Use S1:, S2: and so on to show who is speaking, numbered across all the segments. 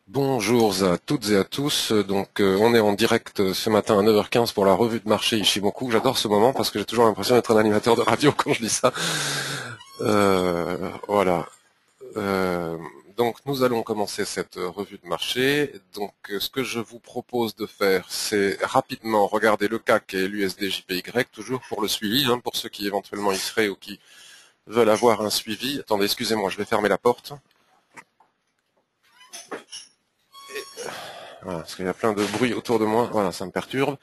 S1: Bonjour à toutes et à tous. On est en direct ce matin à 9h15 pour la revue de marché Ishimoku. J'adore ce moment parce que j'ai toujours l'impression d'être un animateur de radio quand je dis ça. Voilà. Euh, donc nous allons commencer cette revue de marché. Ce que je vous propose de faire, c'est rapidement regarder le CAC et l'USD-JPY, toujours pour le suivi, hein, pour ceux qui éventuellement y seraient ou qui veulent avoir un suivi. Attendez, excusez-moi, je vais fermer la porte. Voilà, parce qu'il y a plein de bruit autour de moi. Voilà, ça me perturbe.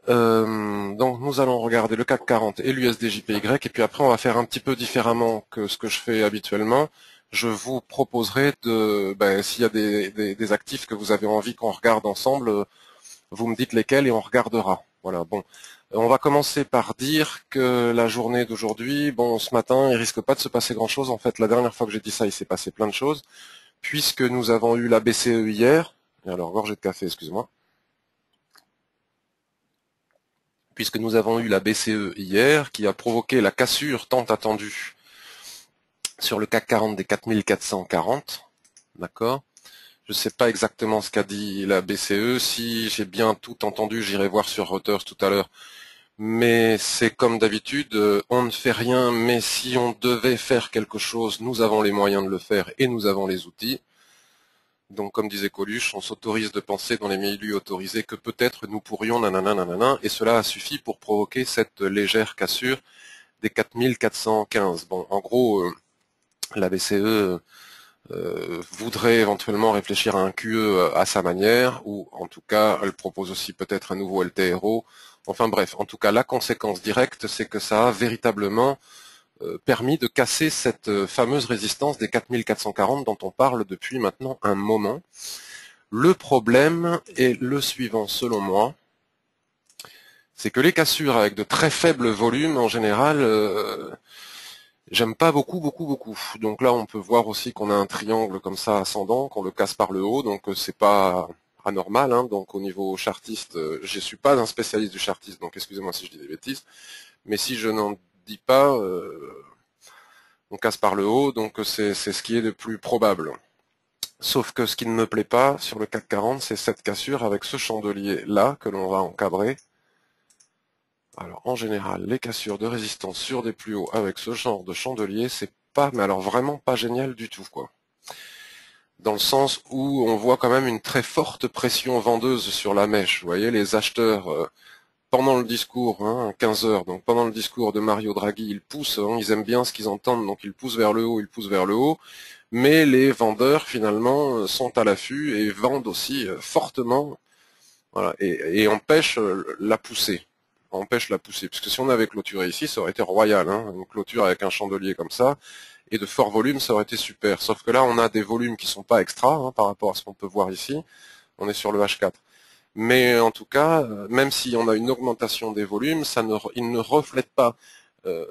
S1: Donc nous allons regarder le CAC 40 et l'USD-JPY, et puis après on va faire un petit peu différemment que ce que je fais habituellement. Je vous proposerai s'il y a des actifs que vous avez envie qu'on regarde ensemble, vous me dites lesquels et on regardera. Voilà, bon. On va commencer par dire que la journée d'aujourd'hui, bon, ce matin, il risque pas de se passer grand-chose. En fait, la dernière fois que j'ai dit ça, il s'est passé plein de choses, puisque nous avons eu la BCE hier. Et alors, gorgée de café, excusez-moi. Puisque nous avons eu la BCE hier, qui a provoqué la cassure tant attendue sur le CAC 40 des 4440. D'accord. Je ne sais pas exactement ce qu'a dit la BCE. Si j'ai bien tout entendu, j'irai voir sur Reuters tout à l'heure. Mais c'est comme d'habitude, on ne fait rien, mais si on devait faire quelque chose, nous avons les moyens de le faire et nous avons les outils. Donc, comme disait Coluche, on s'autorise de penser dans les milieux autorisés que peut-être nous pourrions nanana, et cela a suffi pour provoquer cette légère cassure des 4415. Bon, en gros, la BCE voudrait éventuellement réfléchir à un QE à sa manière, ou en tout cas, elle propose aussi peut-être un nouveau LTRO. Enfin bref, en tout cas, la conséquence directe, c'est que ça a véritablement permis de casser cette fameuse résistance des 4440 dont on parle depuis maintenant un moment. Le problème est le suivant, selon moi, c'est que les cassures avec de très faibles volumes, en général, j'aime pas beaucoup. Donc là, on peut voir aussi qu'on a un triangle comme ça ascendant, qu'on le casse par le haut, donc c'est pas anormal. Hein. Donc au niveau chartiste, je suis pas un spécialiste du chartiste, donc excusez-moi si je dis des bêtises. Mais si je n'en dis pas, on casse par le haut, donc c'est ce qui est le plus probable. Sauf que ce qui ne me plaît pas sur le CAC 40, c'est cette cassure avec ce chandelier là que l'on va encadrer. Alors en général, les cassures de résistance sur des plus hauts avec ce genre de chandelier, c'est pas, mais alors vraiment pas génial du tout, quoi. Dans le sens où on voit quand même une très forte pression vendeuse sur la mèche. Vous voyez, les acheteurs, pendant le discours, hein, 15 heures, donc pendant le discours de Mario Draghi, ils poussent, hein, ils aiment bien ce qu'ils entendent, donc ils poussent vers le haut, mais les vendeurs, finalement, sont à l'affût et vendent aussi fortement, voilà, et empêchent la poussée. Empêche la poussée. Parce que si on avait clôturé ici, ça aurait été royal, hein, une clôture avec un chandelier comme ça, et de fort volume, ça aurait été super. Sauf que là, on a des volumes qui sont pas extra, hein, par rapport à ce qu'on peut voir ici. On est sur le H4. Mais en tout cas, même si on a une augmentation des volumes, il ne reflète pas euh,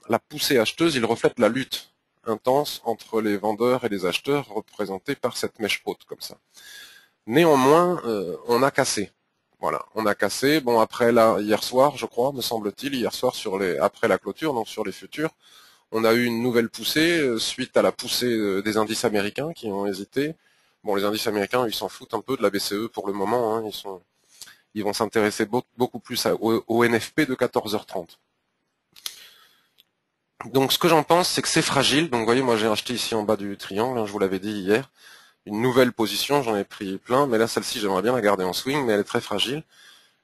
S1: la poussée acheteuse, il reflète la lutte intense entre les vendeurs et les acheteurs représentés par cette mèche haute comme ça. Néanmoins, on a cassé. Voilà, on a cassé. Bon, après là, hier soir, je crois, me semble-t-il, hier soir après la clôture, donc sur les futurs, on a eu une nouvelle poussée suite à la poussée des indices américains qui ont hésité. Bon, les indices américains, ils s'en foutent un peu de la BCE pour le moment. Hein, ils vont s'intéresser beaucoup plus au NFP de 14h30. Donc, ce que j'en pense, c'est que c'est fragile. Donc, vous voyez, moi, j'ai acheté ici en bas du triangle, hein, je vous l'avais dit hier, une nouvelle position. J'en ai pris plein, mais là, celle-ci, j'aimerais bien la garder en swing, mais elle est très fragile.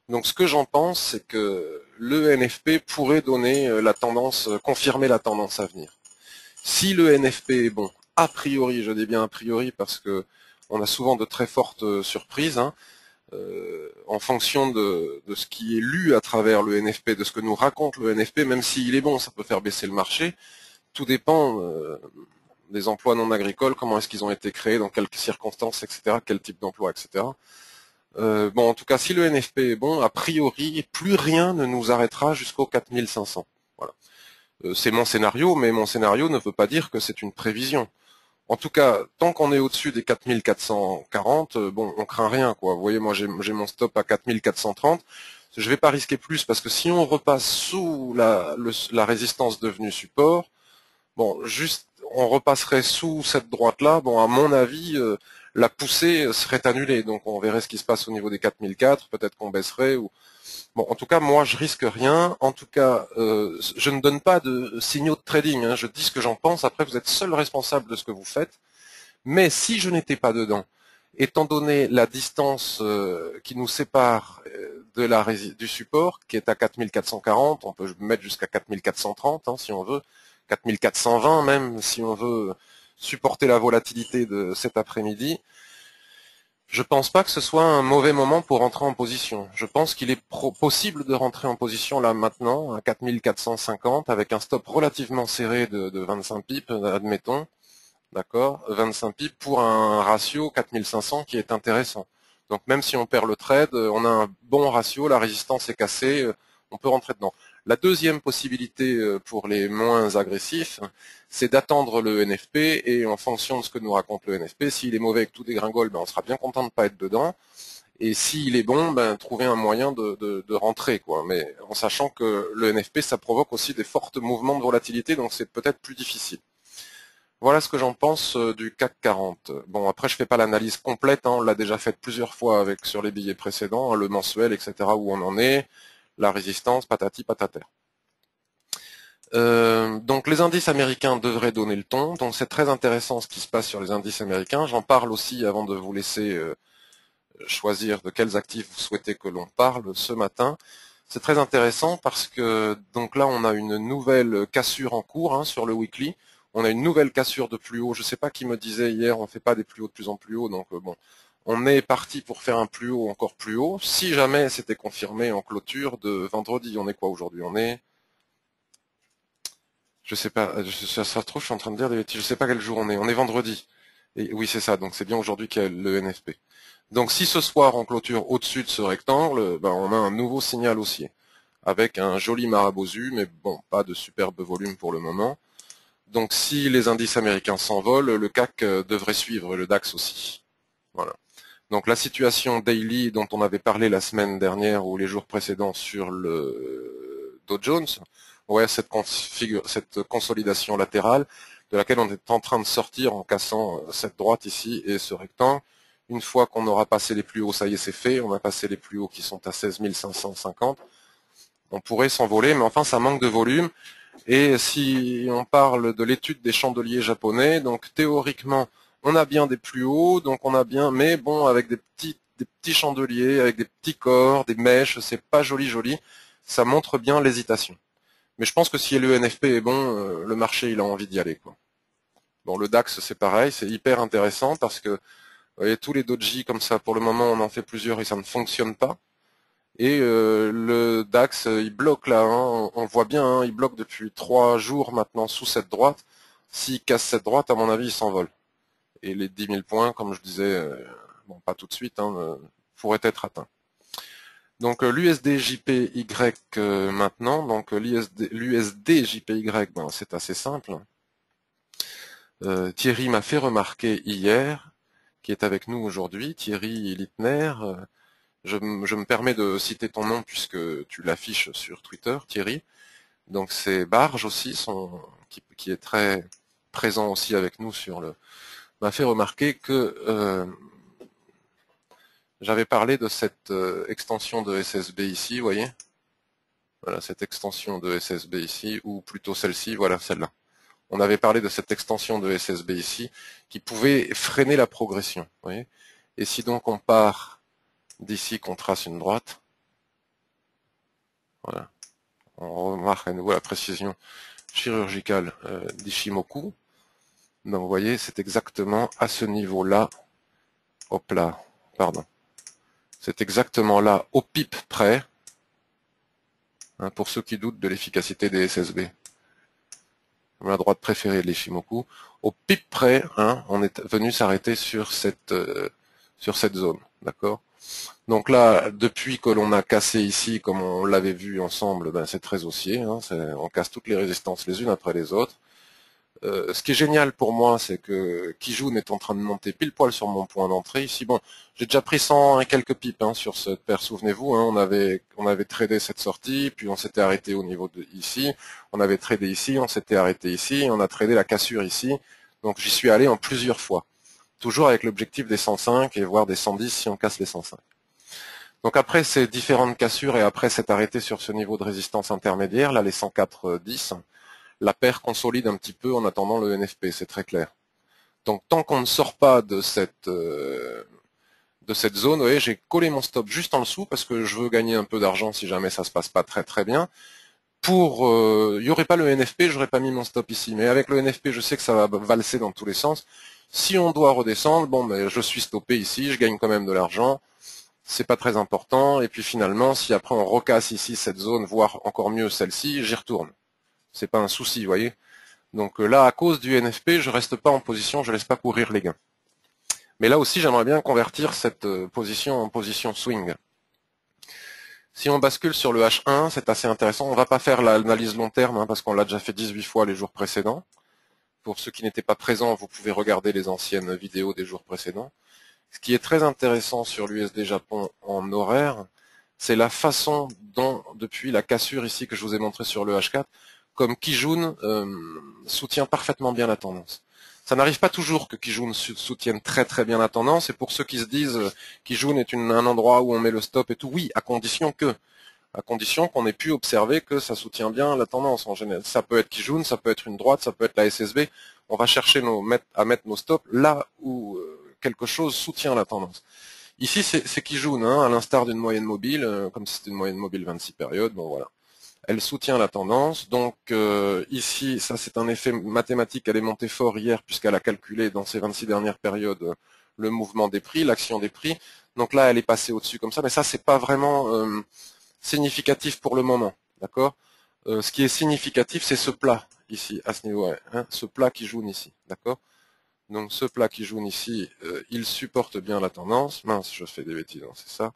S1: Donc, ce que j'en pense, c'est que le NFP pourrait donner la tendance, confirmer la tendance à venir. Si le NFP est bon, a priori, je dis bien a priori, parce que on a souvent de très fortes surprises, hein, en fonction de ce qui est lu à travers le NFP, de ce que nous raconte le NFP, même s'il est bon, ça peut faire baisser le marché. Tout dépend des emplois non agricoles, comment est-ce qu'ils ont été créés, dans quelles circonstances, etc., quel type d'emploi, etc. Bon, en tout cas, si le NFP est bon, a priori, plus rien ne nous arrêtera jusqu'au 4500. Voilà. C'est mon scénario, mais mon scénario ne veut pas dire que c'est une prévision. En tout cas, tant qu'on est au-dessus des 4440, bon, on craint rien, quoi. Vous voyez, moi, j'ai mon stop à 4430. Je vais pas risquer plus parce que si on repasse sous la résistance devenue support, bon, juste, on repasserait sous cette droite-là, bon, à mon avis, la poussée serait annulée. Donc on verrait ce qui se passe au niveau des 4004, peut-être qu'on baisserait. Ou... Bon, en tout cas, moi, je risque rien. En tout cas, je ne donne pas de signaux de trading, hein. Je dis ce que j'en pense. Après, vous êtes seul responsable de ce que vous faites. Mais si je n'étais pas dedans, étant donné la distance qui nous sépare du support, qui est à 4440, on peut mettre jusqu'à 4430 hein, si on veut, 4420 même si on veut supporter la volatilité de cet après-midi, je pense pas que ce soit un mauvais moment pour rentrer en position. Je pense qu'il est possible de rentrer en position là maintenant à 4450 avec un stop relativement serré de 25 pips, admettons. D'accord, 25 pips pour un ratio 4500 qui est intéressant. Donc même si on perd le trade, on a un bon ratio, la résistance est cassée, on peut rentrer dedans. La deuxième possibilité pour les moins agressifs, c'est d'attendre le NFP et en fonction de ce que nous raconte le NFP, s'il est mauvais et que tout dégringole, ben on sera bien content de ne pas être dedans. Et s'il est bon, ben trouver un moyen de rentrer, quoi. Mais en sachant que le NFP, ça provoque aussi des forts mouvements de volatilité, donc c'est peut-être plus difficile. Voilà ce que j'en pense du CAC 40. Bon, après, je fais pas l'analyse complète, hein, on l'a déjà faite plusieurs fois sur les billets précédents, hein, le mensuel, etc., où on en est, la résistance, patati patata. Donc les indices américains devraient donner le ton, donc c'est très intéressant ce qui se passe sur les indices américains. J'en parle aussi avant de vous laisser choisir de quels actifs vous souhaitez que l'on parle ce matin. C'est très intéressant parce que donc là on a une nouvelle cassure en cours hein, sur le weekly. On a une nouvelle cassure de plus haut. Je ne sais pas qui me disait hier, on ne fait pas des plus hauts de plus en plus haut. Donc bon, on est parti pour faire un plus haut encore plus haut. Si jamais c'était confirmé en clôture de vendredi, on est quoi aujourd'hui? On est, je sais pas, ça se trouve, je suis en train de dire des bêtises. Je sais pas quel jour on est. On est vendredi. Et oui, c'est ça. Donc c'est bien aujourd'hui qu'il y a le NFP. Donc si ce soir on clôture au-dessus de ce rectangle, ben, on a un nouveau signal haussier avec un joli marabosu, mais bon, pas de superbe volume pour le moment. Donc si les indices américains s'envolent, le CAC devrait suivre, le DAX aussi. Voilà. Donc la situation daily dont on avait parlé la semaine dernière ou les jours précédents sur le Dow Jones, ouais, cette consolidation latérale de laquelle on est en train de sortir en cassant cette droite ici et ce rectangle. Une fois qu'on aura passé les plus hauts, ça y est, c'est fait. On a passé les plus hauts qui sont à 16 550. On pourrait s'envoler, mais enfin, ça manque de volume. Et si on parle de l'étude des chandeliers japonais, donc théoriquement, on a bien des plus hauts, donc on a bien, mais bon, avec des petits chandeliers, avec des petits corps, des mèches, c'est pas joli. Ça montre bien l'hésitation. Mais je pense que si le NFP est bon, le marché, il a envie d'y aller, quoi. Bon, le DAX, c'est pareil, c'est hyper intéressant parce que vous voyez, tous les doji comme ça, pour le moment, on en fait plusieurs et ça ne fonctionne pas. Et le DAX, il bloque là, hein, on le voit bien, hein, il bloque depuis 3 jours maintenant sous cette droite. S'il casse cette droite, à mon avis, il s'envole. Et les 10 000 points, comme je disais, bon, pas tout de suite, hein, pourraient être atteints. Donc l'USD JPY maintenant, donc l'USD JPY, ben, c'est assez simple. Thierry m'a fait remarquer hier, qui est avec nous aujourd'hui, Thierry Littner. Je me permets de citer ton nom puisque tu l'affiches sur Twitter, Thierry. Donc c'est Barge aussi, qui est très présent aussi avec nous sur le, m'a fait remarquer que j'avais parlé de cette extension de SSB ici, vous voyez. Voilà, cette extension de SSB ici, ou plutôt celle-ci, voilà celle-là. On avait parlé de cette extension de SSB ici, qui pouvait freiner la progression, vous voyez. Et si donc on part d'ici, qu'on trace une droite, voilà. On remarque à nouveau la précision chirurgicale d'Ishimoku. Donc vous voyez, c'est exactement à ce niveau-là, hop là, pardon. C'est exactement là, au pip près, hein, pour ceux qui doutent de l'efficacité des SSB. La droite préférée de l'Ishimoku. Au pip près, hein, on est venu s'arrêter sur cette zone, d'accord. Donc là, depuis que l'on a cassé ici, comme on l'avait vu ensemble, ben c'est très haussier, hein, on casse toutes les résistances les unes après les autres. Ce qui est génial pour moi, c'est que Kijun est en train de monter pile poil sur mon point d'entrée. Ici, bon, j'ai déjà pris 100 et quelques pips sur cette paire, souvenez-vous, on avait tradé cette sortie, puis on s'était arrêté au niveau de ici, on avait tradé ici, on s'était arrêté ici, on a tradé la cassure ici, donc j'y suis allé en plusieurs fois. Toujours avec l'objectif des 105 et voire des 110 si on casse les 105. Donc après ces différentes cassures et après s'être arrêté sur ce niveau de résistance intermédiaire, là les 104,10, la paire consolide un petit peu en attendant le NFP, c'est très clair. Donc tant qu'on ne sort pas de cette zone, vous voyez, j'ai collé mon stop juste en dessous parce que je veux gagner un peu d'argent si jamais ça se passe pas très très bien. Il n'y aurait pas le NFP, j'aurais pas mis mon stop ici. Mais avec le NFP, je sais que ça va valser dans tous les sens. Si on doit redescendre, bon, ben, je suis stoppé ici, je gagne quand même de l'argent. C'est pas très important. Et puis finalement, si après on recasse ici cette zone, voire encore mieux celle-ci, j'y retourne. C'est pas un souci, vous voyez. Donc là, à cause du NFP, je reste pas en position, je laisse pas courir les gains. Mais là aussi, j'aimerais bien convertir cette position en position swing. Si on bascule sur le H1, c'est assez intéressant. On va pas faire l'analyse long terme, parce qu'on l'a déjà fait 18 fois les jours précédents. Pour ceux qui n'étaient pas présents, vous pouvez regarder les anciennes vidéos des jours précédents. Ce qui est très intéressant sur l'USD Japon en horaire, c'est la façon dont, depuis la cassure ici que je vous ai montré sur le H4, comme Kijun soutient parfaitement bien la tendance. Ça n'arrive pas toujours que Kijun soutienne très très bien la tendance, et pour ceux qui se disent Kijun est un endroit où on met le stop et tout, oui, à condition qu'on ait pu observer que ça soutient bien la tendance en général. Ça peut être Kijun, ça peut être une droite, ça peut être la SSB. On va chercher à mettre nos stops là où quelque chose soutient la tendance. Ici, c'est Kijun, à l'instar d'une moyenne mobile, comme si c'était une moyenne mobile 26 périodes, bon voilà. Elle soutient la tendance, donc ici, ça c'est un effet mathématique, elle est montée fort hier puisqu'elle a calculé dans ces 26 dernières périodes le mouvement des prix, l'action des prix, donc là elle est passée au-dessus comme ça, mais ça c'est pas vraiment significatif pour le moment, d'accord. Ce qui est significatif, c'est ce plat ici, à ce niveau-là, ce plat qui jaune ici, d'accord. Donc ce plat qui jaune ici, il supporte bien la tendance. Mince, je fais des bêtises, c'est ça.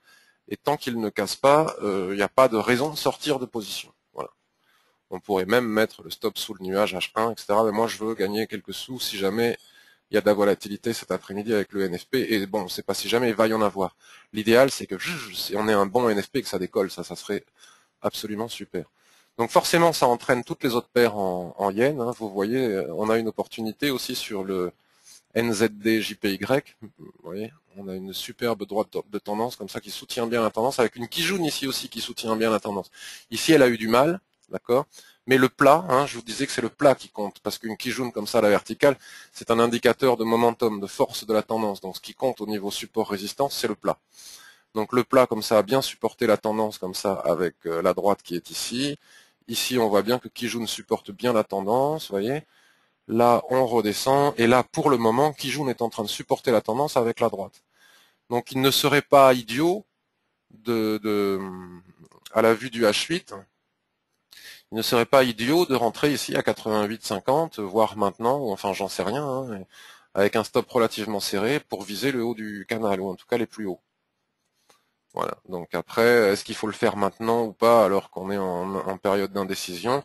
S1: Et tant qu'il ne casse pas, il n'y a pas de raison de sortir de position. Voilà. On pourrait même mettre le stop sous le nuage H1, etc. Mais moi, je veux gagner quelques sous si jamais il y a de la volatilité cet après-midi avec le NFP. Et bon, on ne sait pas si jamais il va y en avoir. L'idéal, c'est que si on ait un bon NFP et que ça décolle, ça serait absolument super. Donc forcément, ça entraîne toutes les autres paires en yen. Vous voyez, on a une opportunité aussi sur le NZD JPY. Vous voyez, on a une superbe droite de tendance comme ça qui soutient bien la tendance, avec une Kijun ici aussi qui soutient bien la tendance. Ici, elle a eu du mal, d'accord. Mais le plat, je vous disais que c'est le plat qui compte, parce qu'une Kijun comme ça à la verticale, c'est un indicateur de momentum, de force de la tendance. Donc ce qui compte au niveau support-résistance, c'est le plat. Donc le plat comme ça a bien supporté la tendance comme ça avec la droite qui est ici. Ici, on voit bien que Kijun supporte bien la tendance, vous voyez. Là, on redescend, et là, pour le moment, Kijun est en train de supporter la tendance avec la droite. Donc, il ne serait pas idiot à la vue du H8, il ne serait pas idiot de rentrer ici à 88,50, voire maintenant, ou enfin, j'en sais rien, avec un stop relativement serré pour viser le haut du canal, ou en tout cas les plus hauts. Voilà. Donc après, est-ce qu'il faut le faire maintenant ou pas, alors qu'on est en période d'indécision?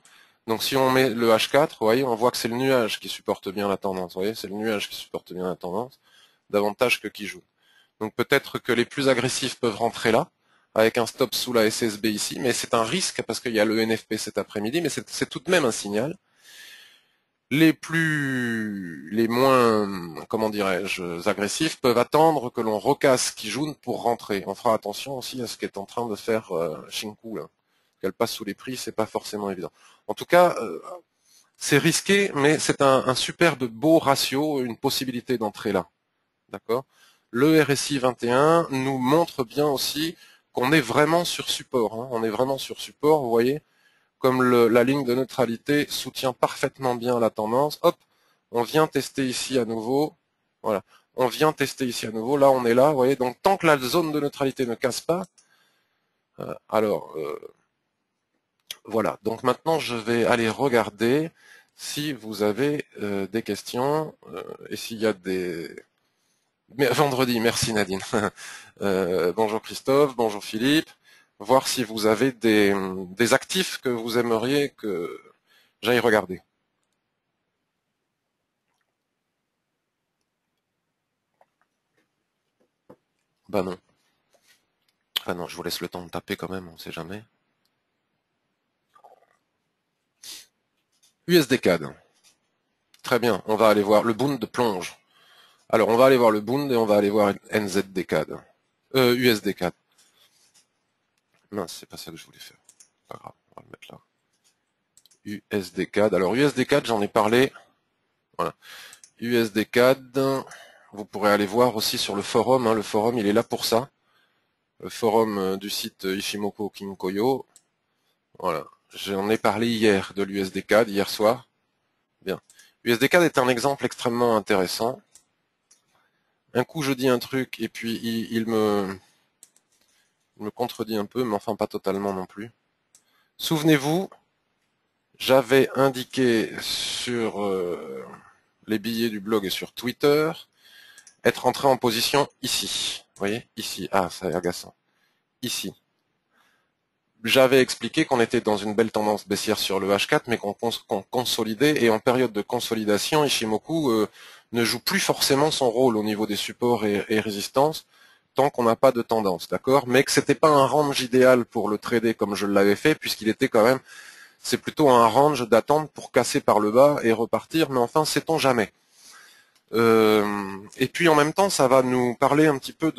S1: Donc si on met le H4, vous voyez, on voit que c'est le nuage qui supporte bien la tendance. Vous voyez, c'est le nuage qui supporte bien la tendance, davantage que qui joue. Donc peut-être que les plus agressifs peuvent rentrer là, avec un stop sous la SSB ici, mais c'est un risque parce qu'il y a le NFP cet après-midi, mais c'est tout de même un signal. Les moins, comment dirais-je, agressifs peuvent attendre que l'on recasse Kijun pour rentrer. On fera attention aussi à ce qu'est en train de faire Shinku là. Qu'elle passe sous les prix, c'est pas forcément évident. En tout cas, c'est risqué, mais c'est un superbe beau ratio, une possibilité d'entrer là. D'accord. Le RSI 21 nous montre bien aussi qu'on est vraiment sur support. On est vraiment sur support, vous voyez. Comme la ligne de neutralité soutient parfaitement bien la tendance, hop, on vient tester ici à nouveau. Voilà. On vient tester ici à nouveau. Là, on est là, vous voyez. Donc, tant que la zone de neutralité ne casse pas, voilà. Donc maintenant, je vais aller regarder si vous avez des questions et s'il y a des... Mais, vendredi, merci Nadine. Bonjour Christophe, bonjour Philippe. Voir si vous avez des actifs que vous aimeriez que j'aille regarder. Bah non. Ah non, je vous laisse le temps de taper quand même, on sait jamais. USDCAD. Très bien, on va aller voir le Bund de plonge. Alors, on va aller voir le Bund et on va aller voir NZDCAD. USDCAD. Non, c'est pas ça que je voulais faire. Pas grave, on va le mettre là. USDCAD. Alors, USDCAD, j'en ai parlé. Voilà. USDCAD, vous pourrez aller voir aussi sur le forum. Hein. Le forum, il est là pour ça. Le forum du site Ishimoku Kinkoyo. Voilà. J'en ai parlé hier de l'USDCAD, hier soir. Bien. USDCAD est un exemple extrêmement intéressant. Un coup, je dis un truc et puis il me contredit un peu, mais enfin pas totalement non plus. Souvenez-vous, j'avais indiqué sur les billets du blog et sur Twitter être entré en position ici. Vous voyez, ici. Ah, ça est agaçant. Ici. J'avais expliqué qu'on était dans une belle tendance baissière sur le H4, mais qu'on consolidait, et en période de consolidation, Ishimoku ne joue plus forcément son rôle au niveau des supports et résistances, tant qu'on n'a pas de tendance, d'accord? Mais que c'était pas un range idéal pour le trader comme je l'avais fait, puisqu'il était quand même, c'est plutôt un range d'attente pour casser par le bas et repartir, mais enfin, sait-on jamais. Et puis en même temps, ça va nous parler un petit peu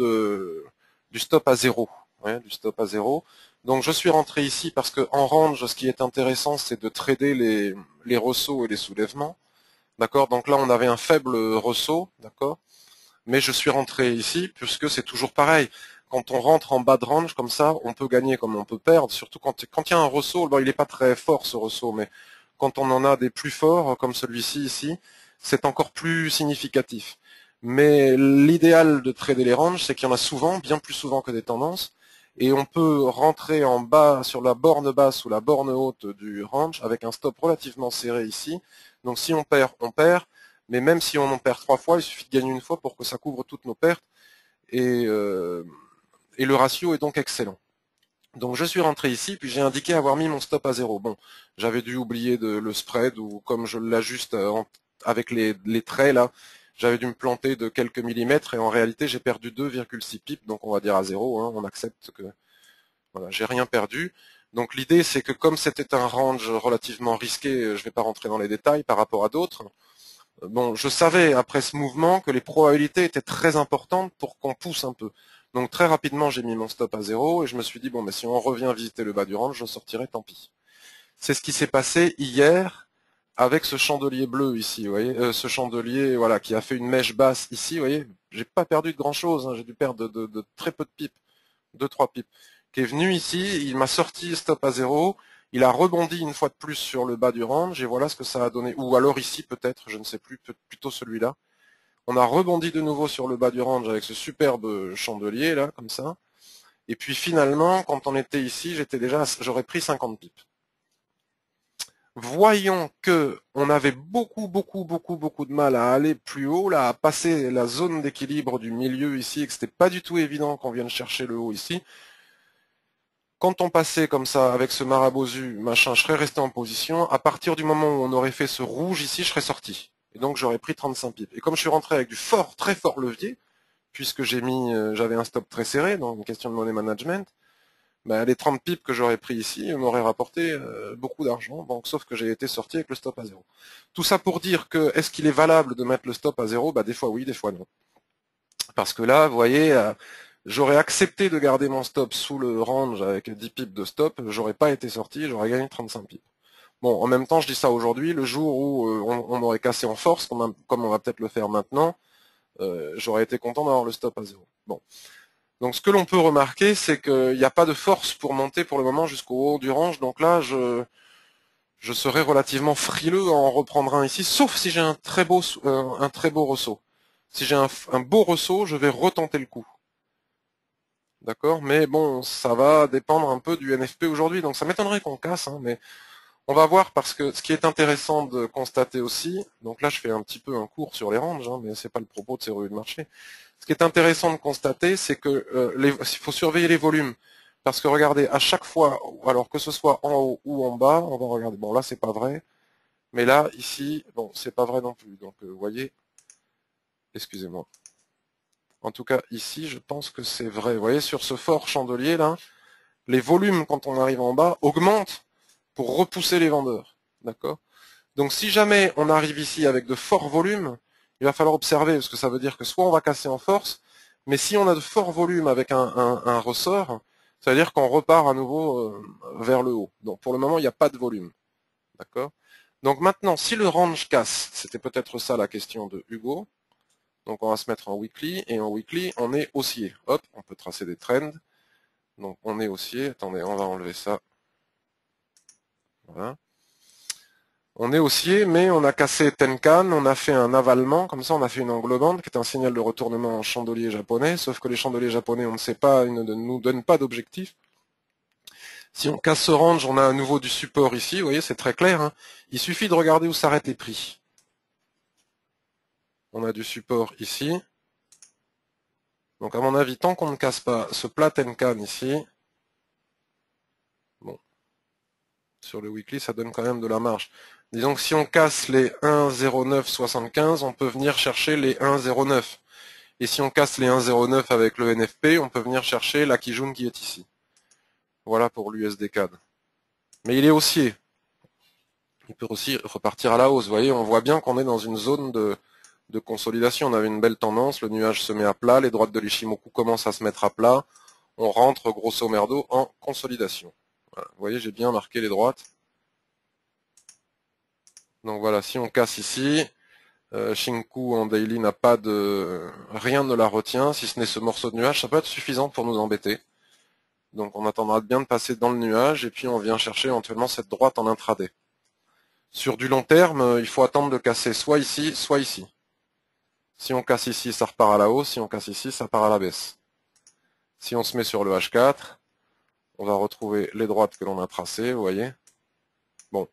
S1: du stop à zéro, ouais, du stop à zéro. Donc je suis rentré ici parce que en range, ce qui est intéressant, c'est de trader les ressauts et les soulèvements, d'accord. Donc là, on avait un faible ressaut, d'accord. Mais je suis rentré ici puisque c'est toujours pareil. Quand on rentre en bas de range comme ça, on peut gagner comme on peut perdre, surtout quand il y a un ressaut. Bon, il n'est pas très fort ce ressaut, mais quand on en a des plus forts, comme celui-ci ici, c'est encore plus significatif. Mais l'idéal de trader les ranges, c'est qu'il y en a souvent, bien plus souvent que des tendances, et on peut rentrer en bas sur la borne basse ou la borne haute du range avec un stop relativement serré ici. Donc si on perd, on perd. Mais même si on en perd 3 fois, il suffit de gagner une fois pour que ça couvre toutes nos pertes. Et le ratio est donc excellent. Donc je suis rentré ici, puis j'ai indiqué avoir mis mon stop à 0. Bon, j'avais dû oublier le spread, ou comme je l'ajuste avec les traits là, j'avais dû me planter de quelques millimètres, et en réalité j'ai perdu 2,6 pips, donc on va dire à 0, hein, on accepte que voilà, j'ai rien perdu. Donc l'idée c'est que comme c'était un range relativement risqué, je vais pas rentrer dans les détails par rapport à d'autres. Bon, je savais après ce mouvement que les probabilités étaient très importantes pour qu'on pousse un peu. Donc très rapidement, j'ai mis mon stop à 0 et je me suis dit, bon, mais si on revient visiter le bas du range, je sortirai, tant pis. C'est ce qui s'est passé hier avec ce chandelier bleu ici, vous voyez, ce chandelier voilà, qui a fait une mèche basse ici, vous voyez, j'ai pas perdu de grand-chose, hein, j'ai dû perdre de très peu de pips, 2-3 pips, qui est venu ici, il m'a sorti stop à 0, il a rebondi une fois de plus sur le bas du range, et voilà ce que ça a donné. Ou alors ici peut-être, je ne sais plus, plutôt celui-là. On a rebondi de nouveau sur le bas du range avec ce superbe chandelier là, comme ça. Et puis finalement, quand on était ici, j'aurais pris 50 pips. Voyons que on avait beaucoup de mal à aller plus haut, là, à passer la zone d'équilibre du milieu ici, et que c'était pas du tout évident qu'on vienne chercher le haut ici. Quand on passait comme ça avec ce marabozu, machin, je serais resté en position. À partir du moment où on aurait fait ce rouge ici, je serais sorti. Et donc j'aurais pris 35 pips. Et comme je suis rentré avec du fort, très fort levier, puisque j'avais un stop très serré, dans une question de money management, bah, les 30 pips que j'aurais pris ici m'auraient rapporté beaucoup d'argent. Donc, sauf que j'ai été sorti avec le stop à 0. Tout ça pour dire que est-ce qu'il est valable de mettre le stop à 0? Bah, des fois oui, des fois non. Parce que là, vous voyez, j'aurais accepté de garder mon stop sous le range avec 10 pips de stop, j'aurais pas été sorti, j'aurais gagné 35 pips. Bon, en même temps, je dis ça aujourd'hui, le jour où on aurait cassé en force, comme on va peut-être le faire maintenant, j'aurais été content d'avoir le stop à 0. Bon. Donc ce que l'on peut remarquer, c'est qu'il n'y a pas de force pour monter pour le moment jusqu'au haut du range, donc là, je serais relativement frileux à en reprendre un ici, sauf si j'ai un très beau ressaut. Si j'ai un beau ressaut, je vais retenter le coup. D'accord? Mais bon, ça va dépendre un peu du NFP aujourd'hui, donc ça m'étonnerait qu'on casse, hein, mais on va voir, parce que ce qui est intéressant de constater aussi, donc là je fais un petit peu un cours sur les ranges, hein, mais c'est pas le propos de ces revues de marché. Ce qui est intéressant de constater, c'est que il faut surveiller les volumes. Parce que regardez, à chaque fois, alors que ce soit en haut ou en bas, on va regarder, bon là c'est pas vrai, mais là, ici, bon, c'est pas vrai non plus. Donc vous voyez, excusez-moi. En tout cas, ici, je pense que c'est vrai. Vous voyez, sur ce fort chandelier, là, les volumes, quand on arrive en bas, augmentent pour repousser les vendeurs. D'accord? Donc, si jamais on arrive ici avec de forts volumes, il va falloir observer, parce que ça veut dire que soit on va casser en force, mais si on a de forts volumes avec un ressort, ça veut dire qu'on repart à nouveau vers le haut. Donc, pour le moment, il n'y a pas de volume. D'accord? Donc maintenant, si le range casse, c'était peut-être ça la question de Hugo, donc on va se mettre en weekly, et en weekly, on est haussier. Hop, on peut tracer des trends. Donc on est haussier. Attendez, on va enlever ça. Voilà. On est haussier, mais on a cassé Tenkan, on a fait un avalement, comme ça on a fait une englobante, qui est un signal de retournement en chandelier japonais, sauf que les chandeliers japonais, on ne sait pas, ils ne nous donnent pas d'objectif. Si on casse ce range, on a à nouveau du support ici, vous voyez, c'est très clair. Hein. Il suffit de regarder où s'arrêtent les prix. On a du support ici. Donc à mon avis, tant qu'on ne casse pas ce plat Tenkan ici, bon, sur le weekly, ça donne quand même de la marge. Disons que si on casse les 1,0975, on peut venir chercher les 1,09. Et si on casse les 1,09 avec le NFP, on peut venir chercher la Kijun qui est ici. Voilà pour l'USD CAD. Mais il est haussier. Il peut aussi repartir à la hausse. Vous voyez, on voit bien qu'on est dans une zone de consolidation. On avait une belle tendance, le nuage se met à plat, les droites de l'Ishimoku commencent à se mettre à plat. On rentre grosso merdo en consolidation. Voilà. Vous voyez, j'ai bien marqué les droites. Donc voilà, si on casse ici, Shinku en daily n'a pas de... rien ne la retient, si ce n'est ce morceau de nuage, ça peut être suffisant pour nous embêter. Donc on attendra bien de passer dans le nuage, et puis on vient chercher éventuellement cette droite en intraday. Sur du long terme, il faut attendre de casser soit ici, soit ici. Si on casse ici, ça repart à la hausse, si on casse ici, ça part à la baisse. Si on se met sur le H4, on va retrouver les droites que l'on a tracées, vous voyez. Bon,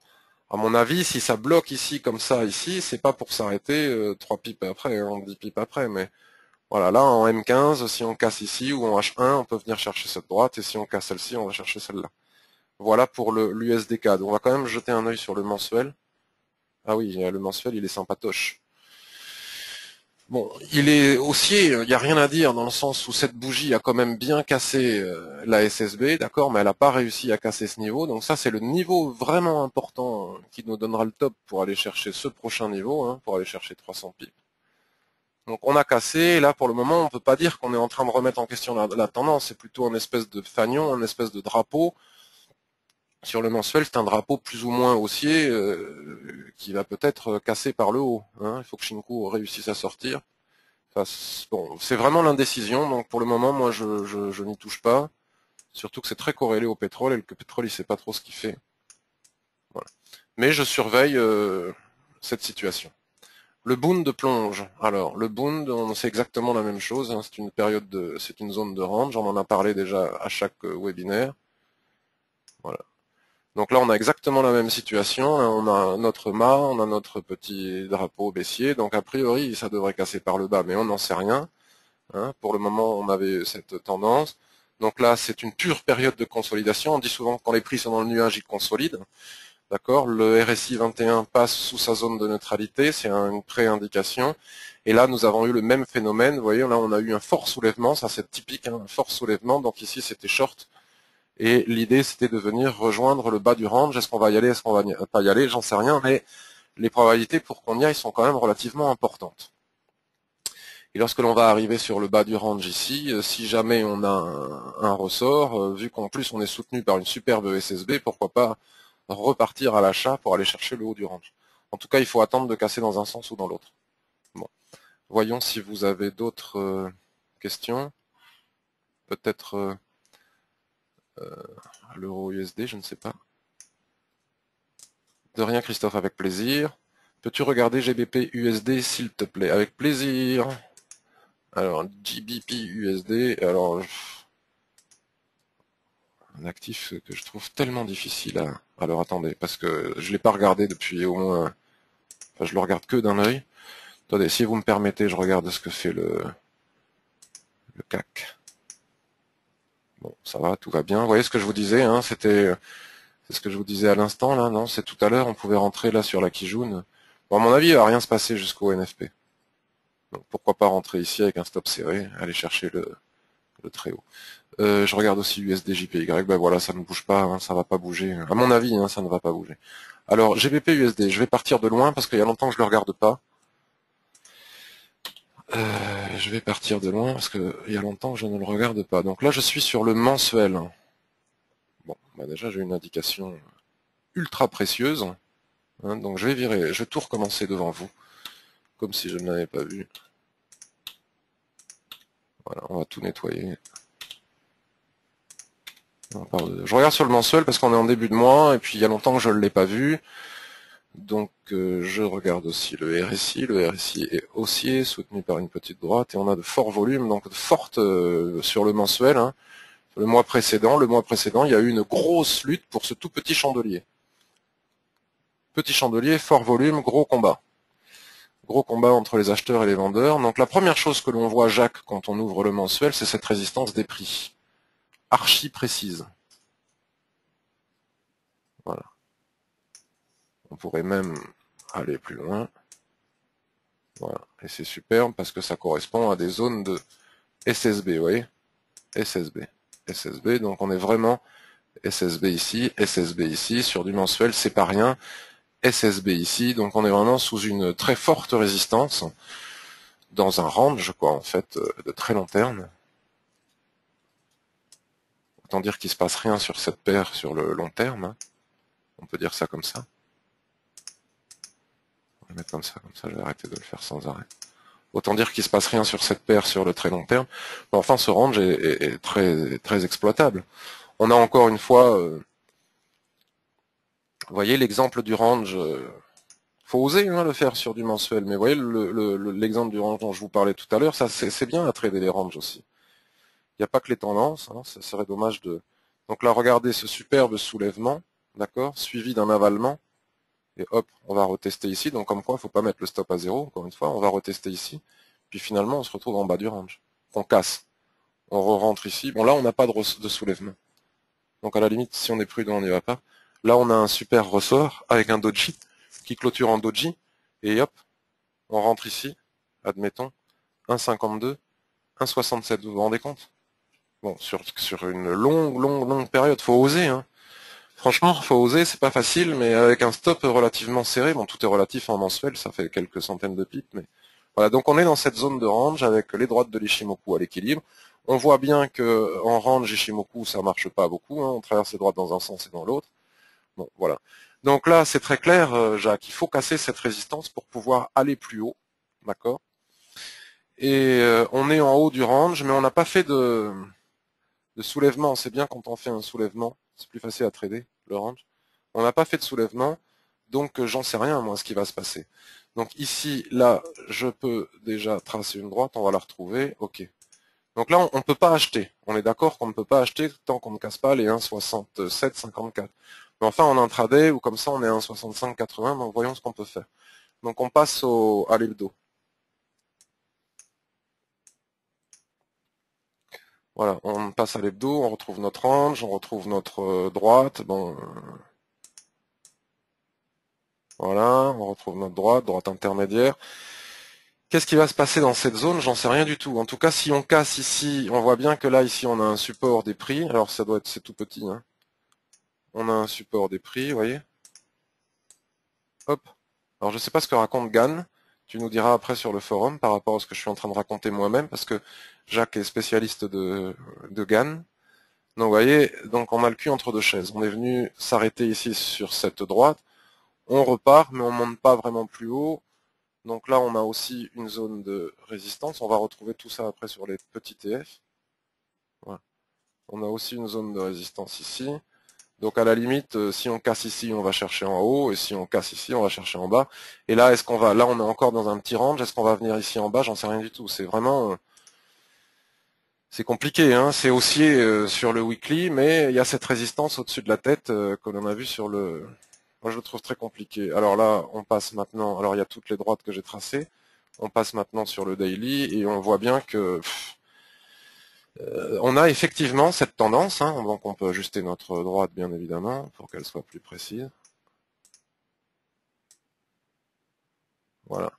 S1: à mon avis, si ça bloque ici, comme ça, ici, c'est pas pour s'arrêter 3 pipes après, hein, 10 pipes après, mais voilà, là, en M15, si on casse ici, ou en H1, on peut venir chercher cette droite, et si on casse celle-ci, on va chercher celle-là. Voilà pour l'USD CAD. On va quand même jeter un œil sur le mensuel. Ah oui, le mensuel, il est sympatoche. Bon, il est haussier, il n'y a rien à dire dans le sens où cette bougie a quand même bien cassé la SSB, d'accord, mais elle n'a pas réussi à casser ce niveau. Donc ça, c'est le niveau vraiment important qui nous donnera le top pour aller chercher ce prochain niveau, hein, pour aller chercher 300 pips. Donc on a cassé, et là pour le moment, on ne peut pas dire qu'on est en train de remettre en question la tendance, c'est plutôt une espèce de fanion, une espèce de drapeau. Sur le mensuel, c'est un drapeau plus ou moins haussier qui va peut-être casser par le haut. Hein. Il faut que Shinku réussisse à sortir. Enfin, bon, c'est vraiment l'indécision, donc pour le moment, moi, je n'y touche pas. Surtout que c'est très corrélé au pétrole, et que le pétrole, il sait pas trop ce qu'il fait. Voilà. Mais je surveille cette situation. Le Bund de plonge. Alors, le Bund, on sait exactement la même chose. Hein. C'est une zone de range. On en a parlé déjà à chaque webinaire. Voilà. Donc là, on a exactement la même situation. On a notre mât, on a notre petit drapeau baissier. Donc a priori, ça devrait casser par le bas, mais on n'en sait rien. Hein. Pour le moment, on avait cette tendance. Donc là, c'est une pure période de consolidation. On dit souvent que quand les prix sont dans le nuage, ils consolident. D'accord. Le RSI 21 passe sous sa zone de neutralité. C'est une pré-indication. Et là, nous avons eu le même phénomène. Vous voyez, là, on a eu un fort soulèvement. Ça, c'est typique, hein, un fort soulèvement. Donc ici, c'était short. Et l'idée, c'était de venir rejoindre le bas du range. Est-ce qu'on va y aller, est-ce qu'on va pas y aller, j'en sais rien, mais les probabilités pour qu'on y aille sont quand même relativement importantes. Et lorsque l'on va arriver sur le bas du range ici, si jamais on a un ressort, vu qu'en plus on est soutenu par une superbe SSB, pourquoi pas repartir à l'achat pour aller chercher le haut du range. En tout cas, il faut attendre de casser dans un sens ou dans l'autre. Bon. Voyons si vous avez d'autres questions. Peut-être l'euro USD, je ne sais pas. De rien, Christophe, avec plaisir. Peux-tu regarder GBP USD, s'il te plaît? Avec plaisir. Alors, GBP USD, alors, un actif que je trouve tellement difficile à... Alors, attendez, parce que je ne l'ai pas regardé depuis au moins... Enfin, je le regarde que d'un œil. Attendez, si vous me permettez, je regarde ce que fait le CAC. Bon, ça va, tout va bien. Vous voyez ce que je vous disais, hein, c'est ce que je vous disais à l'instant, là, non? C'est tout à l'heure, on pouvait rentrer là sur la Kijun. Bon, à mon avis, il va rien se passer jusqu'au NFP. Donc pourquoi pas rentrer ici avec un stop serré, aller chercher le très haut. Je regarde aussi USD JPY, ben voilà, ça ne bouge pas, hein, ça va pas bouger. À mon avis, hein, ça ne va pas bouger. Alors GBP USD, je vais partir de loin parce qu'il y a longtemps que je le regarde pas. Je vais partir de loin parce qu'il y a longtemps que je ne le regarde pas. Donc là, je suis sur le mensuel. Bon, bah déjà j'ai une indication ultra précieuse. Hein, donc je vais virer, je vais tout recommencer devant vous, comme si je ne l'avais pas vu. Voilà, on va tout nettoyer. Je regarde sur le mensuel parce qu'on est en début de mois et puis il y a longtemps que je ne l'ai pas vu. Donc je regarde aussi le RSI. Le RSI est haussier, soutenu par une petite droite et on a de forts volumes, donc de fortes sur le mensuel. Hein. Le mois précédent, il y a eu une grosse lutte pour ce tout petit chandelier. Petit chandelier, fort volume, gros combat. Gros combat entre les acheteurs et les vendeurs. Donc la première chose que l'on voit, Jacques, quand on ouvre le mensuel, c'est cette résistance des prix. Archi précise. Voilà. On pourrait même aller plus loin. Voilà. Et c'est superbe parce que ça correspond à des zones de SSB, vous voyez? SSB. SSB, donc on est vraiment SSB ici, sur du mensuel, c'est pas rien. SSB ici, donc on est vraiment sous une très forte résistance, dans un range, quoi, en fait, de très long terme. Autant dire qu'il se passe rien sur cette paire sur le long terme, hein. On peut dire ça comme ça. On va le mettre comme ça, je vais arrêter de le faire sans arrêt. Autant dire qu'il se passe rien sur cette paire sur le très long terme. Mais enfin, ce range est très, très exploitable. On a encore une fois, vous voyez l'exemple du range, faut oser hein, le faire sur du mensuel, mais vous voyez l'exemple du range dont je vous parlais tout à l'heure, ça c'est bien à trader les ranges aussi. Il n'y a pas que les tendances, hein, ça serait dommage de... Donc là, regardez ce superbe soulèvement, d'accord, suivi d'un avalement, et hop, on va retester ici, donc comme quoi, il ne faut pas mettre le stop à zéro, encore une fois, on va retester ici, puis finalement, on se retrouve en bas du range. On casse, on re-rentre ici, bon là, on n'a pas de soulèvement. Donc à la limite, si on est prudent, on n'y va pas. Là, on a un super ressort avec un doji qui clôture en doji, et hop, on rentre ici, admettons, 1,52, 1,67, vous vous rendez compte? Bon, sur une longue période, faut oser, hein. Franchement, faut oser, c'est pas facile, mais avec un stop relativement serré, bon, tout est relatif en mensuel, ça fait quelques centaines de pips, mais voilà, donc on est dans cette zone de range avec les droites de l'Ishimoku à l'équilibre. On voit bien que en range Ishimoku, ça marche pas beaucoup, hein, on traverse les droites dans un sens et dans l'autre. Bon, voilà. Donc là, c'est très clair, Jacques, il faut casser cette résistance pour pouvoir aller plus haut, d'accord? Et on est en haut du range, mais on n'a pas fait de soulèvement. C'est bien quand on fait un soulèvement, c'est plus facile à trader, le range. On n'a pas fait de soulèvement, donc j'en sais rien, moi, ce qui va se passer. Donc ici, là, je peux déjà tracer une droite, on va la retrouver, ok. Donc là, on ne peut pas acheter. On est d'accord qu'on ne peut pas acheter tant qu'on ne casse pas les 1,67,54. Mais enfin, on a un intraday ou comme ça, on est à 1,65,80, donc voyons ce qu'on peut faire. Donc on passe à l'hebdo. Voilà, on passe à l'hebdo, on retrouve notre range, on retrouve notre droite. Bon, voilà, on retrouve notre droite intermédiaire. Qu'est-ce qui va se passer dans cette zone? J'en sais rien du tout. En tout cas, si on casse ici, on voit bien que là, ici, on a un support des prix. Alors, ça doit être, c'est tout petit, hein. On a un support des prix, vous voyez. Hop. Alors, je ne sais pas ce que raconte Gann. Tu nous diras après sur le forum par rapport à ce que je suis en train de raconter moi-même, parce que Jacques est spécialiste de Gann. Donc, vous voyez, donc on a le cul entre deux chaises. On est venu s'arrêter ici sur cette droite. On repart, mais on monte pas vraiment plus haut. Donc là, on a aussi une zone de résistance. On va retrouver tout ça après sur les petits TF. Voilà. On a aussi une zone de résistance ici. Donc à la limite, si on casse ici, on va chercher en haut, et si on casse ici, on va chercher en bas. Et là, est-ce qu'on va, là, on est encore dans un petit range. Est-ce qu'on va venir ici en bas? J'en sais rien du tout. C'est vraiment, c'est compliqué, hein. C'est haussier sur le weekly, mais il y a cette résistance au-dessus de la tête que l'on a vu sur le. Moi, je le trouve très compliqué. Alors là, on passe maintenant. Alors il y a toutes les droites que j'ai tracées. On passe maintenant sur le daily et on voit bien que on a effectivement cette tendance, hein, donc on peut ajuster notre droite bien évidemment pour qu'elle soit plus précise. Voilà.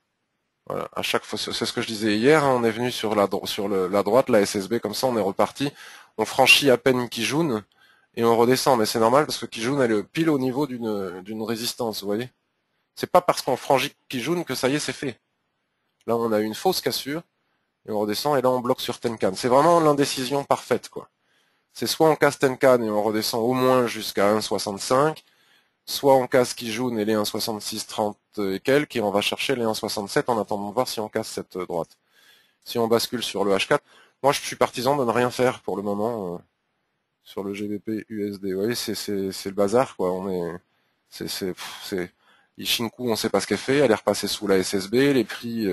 S1: Voilà, à chaque fois, c'est ce que je disais hier, hein, on est venu sur la droite, la SSB, comme ça on est reparti. On franchit à peine Kijun et on redescend, mais c'est normal parce que Kijun elle est pile au niveau d'une résistance, vous voyez. C'est pas parce qu'on franchit Kijun que ça y est, c'est fait. Là, on a une fausse cassure et on redescend et là on bloque sur Tenkan. C'est vraiment l'indécision parfaite, quoi. C'est soit on casse Tenkan et on redescend au moins jusqu'à 1,65, soit on casse Kijun et les 1,66, 30 et quelques, et on va chercher les 1,67 en attendant de voir si on casse cette droite. Si on bascule sur le H4, moi je suis partisan de ne rien faire pour le moment sur le GBP USD. Vous voyez, c'est le bazar, quoi. On est, c'est Ishinku, on sait pas ce qu'elle fait, elle est repassée sous la SSB, les prix.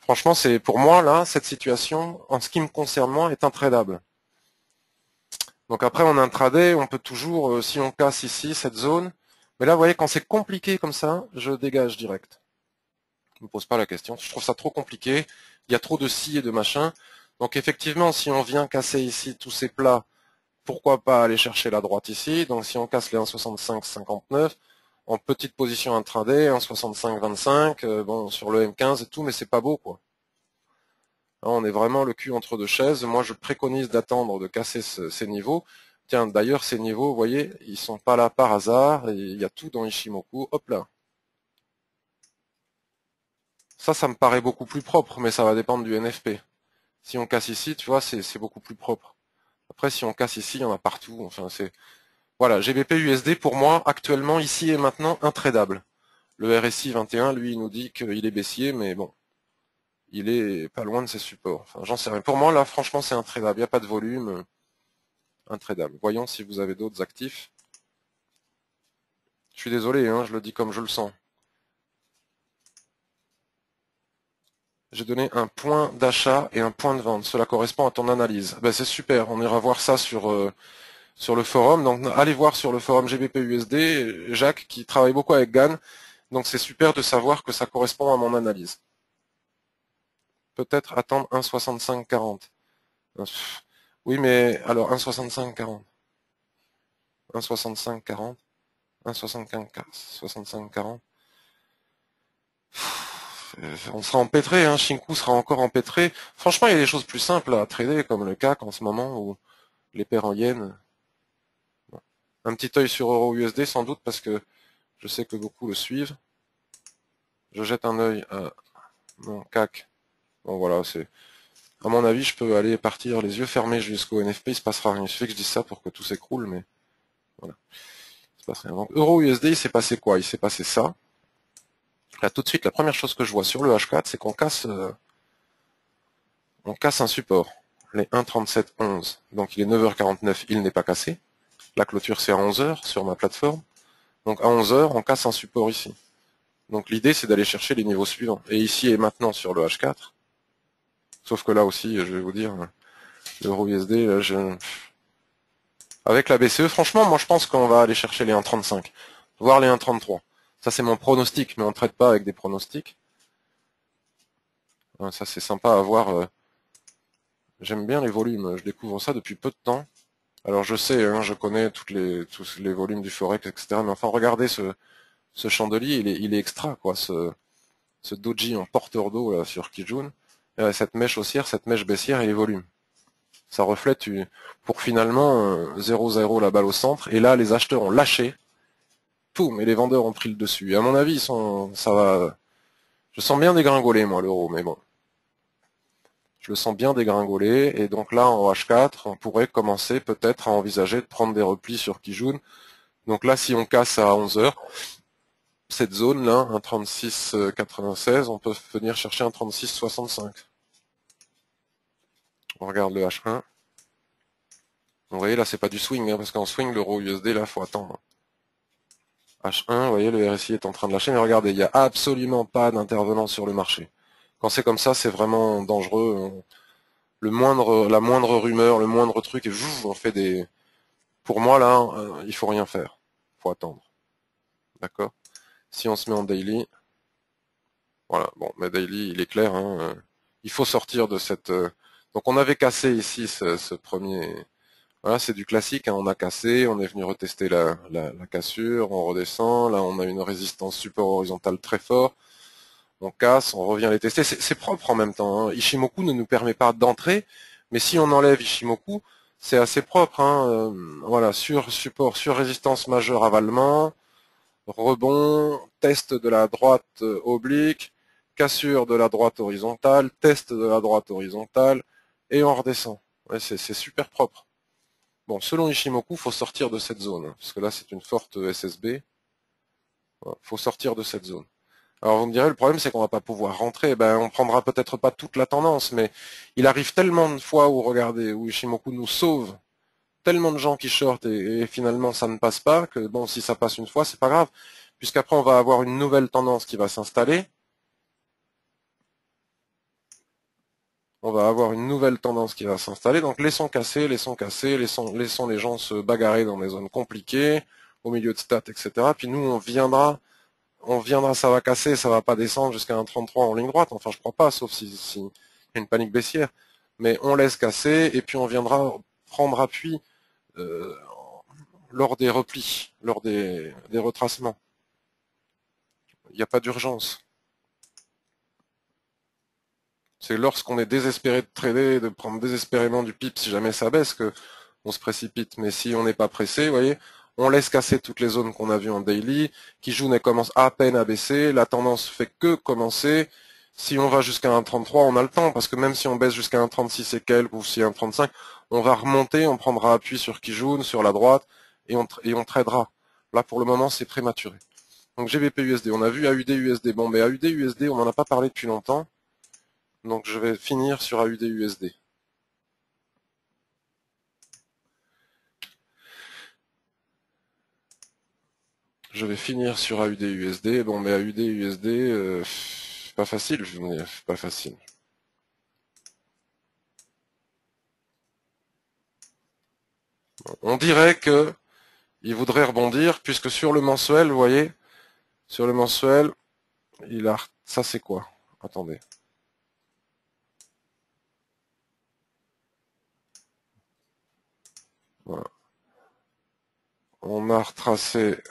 S1: Franchement, c'est pour moi là, cette situation, en ce qui me concerne moi, est intradable. Donc après, en intraday, on peut toujours, si on casse ici cette zone, mais là, vous voyez, quand c'est compliqué comme ça, je dégage direct. Je me pose pas la question. Je trouve ça trop compliqué. Il y a trop de si et de machin. Donc effectivement, si on vient casser ici tous ces plats, pourquoi pas aller chercher la droite ici. Donc si on casse les 1,65-59, en petite position intraday, 1,65-25, bon, sur le M15 et tout, mais c'est pas beau, quoi. Là, on est vraiment le cul entre deux chaises. Moi, je préconise d'attendre de casser ces niveaux. Tiens, d'ailleurs, ces niveaux, vous voyez, ils sont pas là par hasard. Et il y a tout dans Ishimoku. Hop là. Ça me paraît beaucoup plus propre, mais ça va dépendre du NFP. Si on casse ici, tu vois, c'est beaucoup plus propre. Après, si on casse ici, il y en a partout. Enfin, c'est voilà, GBP USD pour moi actuellement ici et maintenant intradable. Le RSI 21, lui, il nous dit qu'il est baissier, mais bon, il est pas loin de ses supports. Enfin, j'en sais rien. Pour moi, là, franchement, c'est intradable. Il n'y a pas de volume, intradable. Voyons si vous avez d'autres actifs. Je suis désolé, hein, je le dis comme je le sens. J'ai donné un point d'achat et un point de vente. Cela correspond à ton analyse. Ben, c'est super. On ira voir ça sur le forum. Donc, allez voir sur le forum GBP USD, Jacques, qui travaille beaucoup avec GAN. Donc, c'est super de savoir que ça correspond à mon analyse. Peut-être attendre 1,6540. Oui, mais alors 1,6540. 1,6540. 1,6540. On sera empêtré, hein. Shinku sera encore empêtré. Franchement, il y a des choses plus simples à trader, comme le CAC en ce moment, où les paires en yens. Un petit œil sur Euro USD, sans doute, parce que je sais que beaucoup le suivent. Je jette un œil à mon CAC. Bon, voilà, c'est... À mon avis, je peux aller partir les yeux fermés jusqu'au NFP, il se passera rien. Il suffit que je dise ça pour que tout s'écroule, mais voilà. Il se passe rien. Donc, Euro USD, il s'est passé quoi? Il s'est passé ça. Là, tout de suite, la première chose que je vois sur le H4, c'est qu'on casse un support. Les 1,3711. Donc, il est 9h49, il n'est pas cassé. La clôture, c'est à 11h sur ma plateforme. Donc, à 11h, on casse un support ici. Donc, l'idée, c'est d'aller chercher les niveaux suivants. Et ici et maintenant sur le H4, sauf que là aussi, je vais vous dire, l'euro USD, avec la BCE, franchement, moi je pense qu'on va aller chercher les 1,35, voire les 1,33. Ça c'est mon pronostic, mais on ne traite pas avec des pronostics. Ça c'est sympa à voir. J'aime bien les volumes, je découvre ça depuis peu de temps. Alors je sais, hein, je connais tous les volumes du Forex, etc. Mais enfin, regardez ce chandelier, il est extra, quoi, ce doji en porteur d'eau là sur Kijun. Cette mèche haussière, cette mèche baissière et les volumes. Ça reflète pour finalement 0-0 la balle au centre. Et là, les acheteurs ont lâché. Poum, et les vendeurs ont pris le dessus. Et à mon avis, ça va. Je sens bien dégringoler, moi, l'euro, mais bon. Je le sens bien dégringoler. Et donc là, en H4, on pourrait commencer peut-être à envisager de prendre des replis sur Kijun. Donc là, si on casse à 11h, cette zone-là, un 36,96, on peut venir chercher un 36,65. On regarde le H1. Vous voyez, là, c'est pas du swing, hein, parce qu'en swing, l'euro USD, là, faut attendre. H1, vous voyez, le RSI est en train de lâcher, mais regardez, il n'y a absolument pas d'intervenant sur le marché. Quand c'est comme ça, c'est vraiment dangereux. La moindre rumeur, le moindre truc, et on fait des... Pour moi, là, il faut rien faire. Il faut attendre. D'accord? Si on se met en daily, voilà, bon, mais daily, il est clair, hein, il faut sortir de cette... Donc on avait cassé ici ce premier... Voilà, c'est du classique, hein, on a cassé, on est venu retester la cassure, on redescend, là on a une résistance support horizontale très fort. On casse, on revient les tester. C'est propre en même temps, hein. Ichimoku ne nous permet pas d'entrer, mais si on enlève Ichimoku, c'est assez propre, hein. Voilà, sur support, sur résistance majeure avalement, rebond, test de la droite oblique, cassure de la droite horizontale, test de la droite horizontale, et on redescend. Ouais, c'est super propre. Bon, selon Ichimoku, faut sortir de cette zone, hein, parce que là c'est une forte SSB. Voilà, faut sortir de cette zone. Alors vous me direz, le problème c'est qu'on va pas pouvoir rentrer. Ben, on prendra peut-être pas toute la tendance, mais il arrive tellement de fois où, regardez, où Ichimoku nous sauve, tellement de gens qui shortent et finalement ça ne passe pas, que bon, si ça passe une fois, c'est pas grave, puisqu'après on va avoir une nouvelle tendance qui va s'installer. On va avoir une nouvelle tendance qui va s'installer, donc laissons casser, laissons les gens se bagarrer dans des zones compliquées, au milieu de stats, etc. Puis nous, on viendra, ça va casser, ça va pas descendre jusqu'à un 33 en ligne droite, enfin je crois pas, sauf si y a une panique baissière. Mais on laisse casser, et puis on viendra prendre appui euh, lors des replis, lors des retracements. Il n'y a pas d'urgence. C'est lorsqu'on est désespéré de trader, de prendre désespérément du pip si jamais ça baisse, que on se précipite. Mais si on n'est pas pressé, vous voyez, on laisse casser toutes les zones qu'on a vues en daily, Kijun commence à peine à baisser, la tendance fait que commencer. Si on va jusqu'à un 33, on a le temps, parce que même si on baisse jusqu'à un 36 et quelques, ou si un 35, on va remonter, on prendra appui sur Kijun, sur la droite, et on tradera. Là, pour le moment, c'est prématuré. Donc GBP USD, on a vu AUD USD. Bon, mais AUD USD, on n'en a pas parlé depuis longtemps. Donc je vais finir sur AUD USD. Je vais finir sur AUD USD. Bon, mais AUD USD, pas facile, je veux dire, pas facile. On dirait que il voudrait rebondir, puisque sur le mensuel, vous voyez, sur le mensuel, il a... Ça c'est quoi? Attendez. Voilà. On a retracé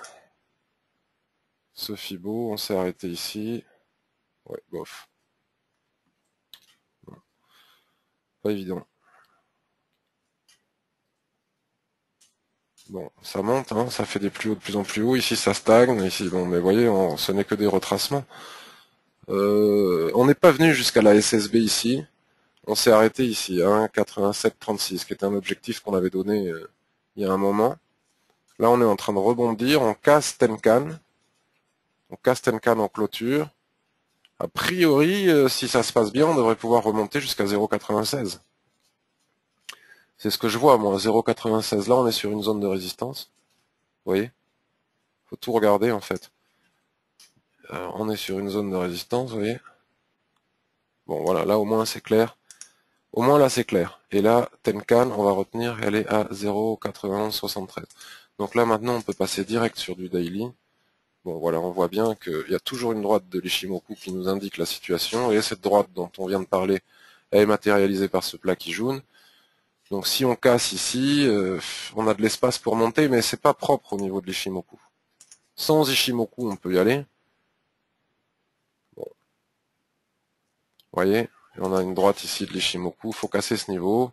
S1: ce Fibo, on s'est arrêté ici. Ouais, bof. Pas évident. Bon, ça monte, hein, ça fait des plus hauts de plus en plus haut. Ici, ça stagne. Ici, bon, mais vous voyez, ce n'est que des retracements. On n'est pas venu jusqu'à la SSB ici. On s'est arrêté ici, à 1,8736, qui était un objectif qu'on avait donné il y a un moment. Là, on est en train de rebondir. On casse Tenkan. On casse Tenkan en clôture. A priori, si ça se passe bien, on devrait pouvoir remonter jusqu'à 0,96. C'est ce que je vois, moi. 0,96. Là, on est sur une zone de résistance. Vous voyez? Faut tout regarder, en fait. On est sur une zone de résistance, vous voyez? Bon, voilà, là, au moins, c'est clair. Au moins là c'est clair. Et là, Tenkan, on va retenir, elle est à 0,9173. Donc là maintenant on peut passer direct sur du daily. Bon voilà, on voit bien qu'il y a toujours une droite de l'Ishimoku qui nous indique la situation. Et cette droite dont on vient de parler, elle est matérialisée par ce plat Kijun. Donc si on casse ici, on a de l'espace pour monter, mais c'est pas propre au niveau de l'Ishimoku. Sans Ishimoku, on peut y aller. Bon. Vous voyez, et on a une droite ici de l'Ishimoku, faut casser ce niveau.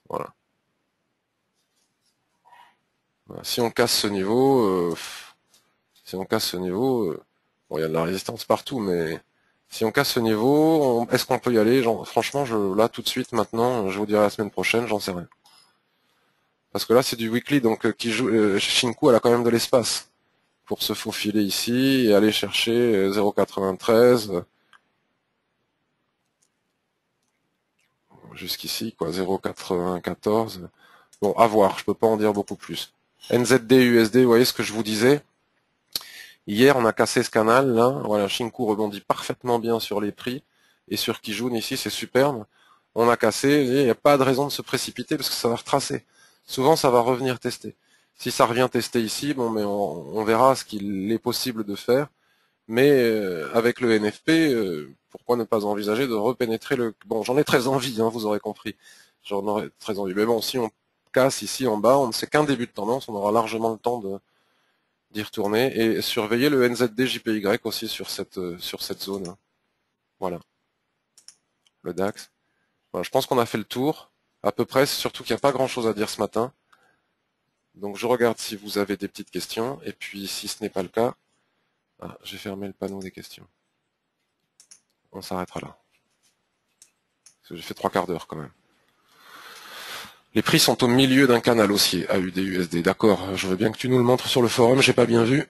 S1: Voilà. Si on casse ce niveau, bon, il y a de la résistance partout, mais si on casse ce niveau, est-ce qu'on peut y aller? Franchement, là, tout de suite, maintenant, je vous dirai la semaine prochaine, j'en sais rien. Parce que là, c'est du weekly, donc Shinku, elle a quand même de l'espace pour se faufiler ici et aller chercher 0,93 jusqu'ici, quoi, 0,94. Bon, à voir, je peux pas en dire beaucoup plus. NZD, USD, vous voyez ce que je vous disais? Hier, on a cassé ce canal, là. Voilà, Shinku rebondit parfaitement bien sur les prix. Et sur Kijun, ici, c'est superbe. On a cassé, il n'y a pas de raison de se précipiter parce que ça va retracer. Souvent, ça va revenir tester. Si ça revient tester ici, bon, mais on verra ce qu'il est possible de faire. Mais avec le NFP, pourquoi ne pas envisager de repénétrer le... Bon, j'en ai très envie, hein, vous aurez compris. J'en aurais très envie. Mais bon, si on casse ici en bas, on ne sait qu'un début de tendance, on aura largement le temps d'y retourner et surveiller le NZD-JPY aussi sur cette zone. Voilà, le DAX. Voilà, je pense qu'on a fait le tour, à peu près, surtout qu'il n'y a pas grand-chose à dire ce matin. Donc je regarde si vous avez des petites questions, et puis si ce n'est pas le cas, j'ai fermé le panneau des questions. On s'arrêtera là. Parce que j'ai fait 3/4 d'heure quand même. Les prix sont au milieu d'un canal haussier, AUD-USD. D'accord, je veux bien que tu nous le montres sur le forum, j'ai pas bien vu.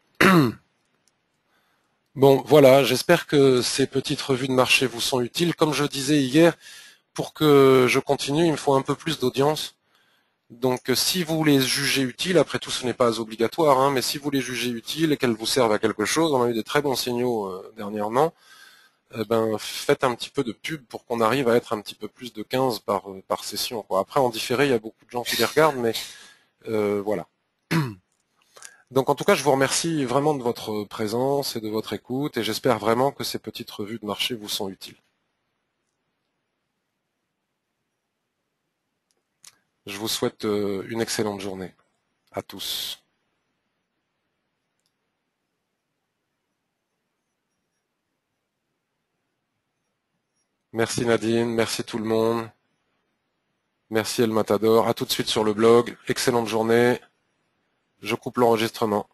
S1: Bon, voilà, j'espère que ces petites revues de marché vous sont utiles. Comme je disais hier, pour que je continue, il me faut un peu plus d'audience. Donc si vous les jugez utiles, après tout ce n'est pas obligatoire, hein, mais si vous les jugez utiles et qu'elles vous servent à quelque chose, on a eu des très bons signaux dernièrement, faites un petit peu de pub pour qu'on arrive à être un petit peu plus de 15 par session, quoi. Après en différé, il y a beaucoup de gens qui les regardent, mais voilà. Donc en tout cas, je vous remercie vraiment de votre présence et de votre écoute, et j'espère vraiment que ces petites revues de marché vous sont utiles. Je vous souhaite une excellente journée à tous. Merci Nadine, merci tout le monde. Merci El Matador. À tout de suite sur le blog. Excellente journée. Je coupe l'enregistrement.